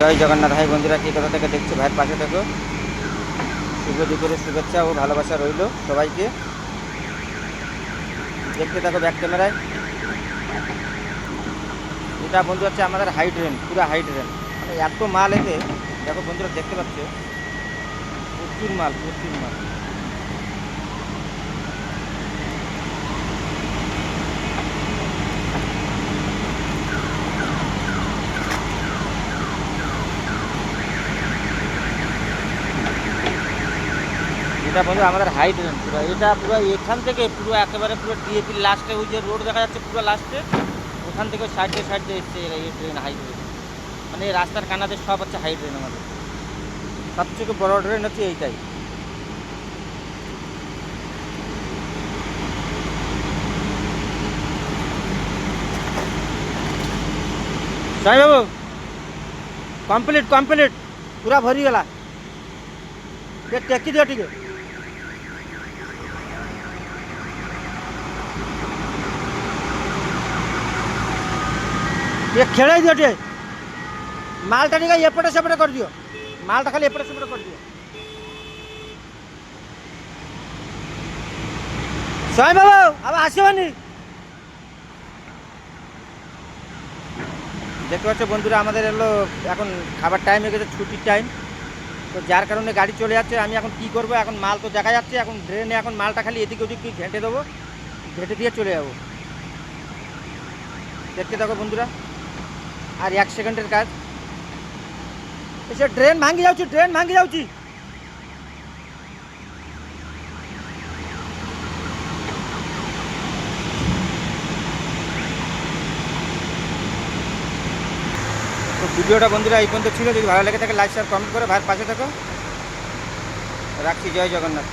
জয় জগন্নাথ। ভাই বন্ধুরা কি কোথা থেকে দেখছো ভাইয়ের পাশে থেকো। শুভ দুপুরের শুভেচ্ছা ও ভালোবাসা রইল সবাইকে। দেখতে থাকো ব্যাক ক্যামেরায়। এটা বন্ধু হচ্ছে আমাদের হাই ড্রেন, পুরো হাই ড্রেন। মানে এত মাল এতে, দেখো বন্ধুরা দেখতে পাচ্ছ, প্রচুর মাল প্রচুর মাল। এটা বন্ধু আমাদের হাই ড্রেন পুরো, এটা পুরো এখান থেকে পুরো একেবারে পুরো ডিএপির লাস্টে ওই যে রোড দেখা যাচ্ছে পুরো লাস্টে, ওখান থেকে সাইডে সাইডে এসছে এই ড্রেন, হাই ড্রেন। মানে এই রাস্তার কানাতে সব হচ্ছে হাই ড্রেন। আমাদের সবথেকে বড় ড্রেন হচ্ছে এইটাই। সাই বাবু কমপ্লিট কমপ্লিট পুরা ভরিগলা। ଟେକି ଦିଅ ଟିକେ। ଟିକେ ଖେଳେଇ ଦିଅ ଟିକେ। ମାଲଟା ଟିକେ ଏପଟେ ସେପଟେ କରିଦିଅ। ମାଲଟା ଖାଲି ଏପଟେ ସେପଟେ କରିଦିଅ। ସାଇ ବାবু ଆଉ আসিবনি। দেখতে পাচ্ছ বন্ধুরা আমাদের এলো এখন খাবার টাইম হয়ে গেছে, ছুটির টাইম। তো যার কারণে গাড়ি চলে যাচ্ছে। আমি এখন কি করব, এখন মাল তো দেখা যাচ্ছে, এখন ড্রেনে এখন মালটা খালি এদিক ওদিক ঘেঁটে দেবো, ঘেঁটে দিয়ে চলে যাবো। দেখতে থাকো বন্ধুরা, আর 1 সেকেন্ডের কাজ। সে ড্রেন ভাঙি যাচ্ছি, ড্রেন ভাঙি যাচ্ছি। তো ভিডিওটা বন্ধুরা এই পর্যন্ত ছিল। যদি ভালো লেগে থাকে লাইক শেয়ার কমেন্ট করে ভাইয়ের পাশে থাকো। রাখছি, জয় জগন্নাথ।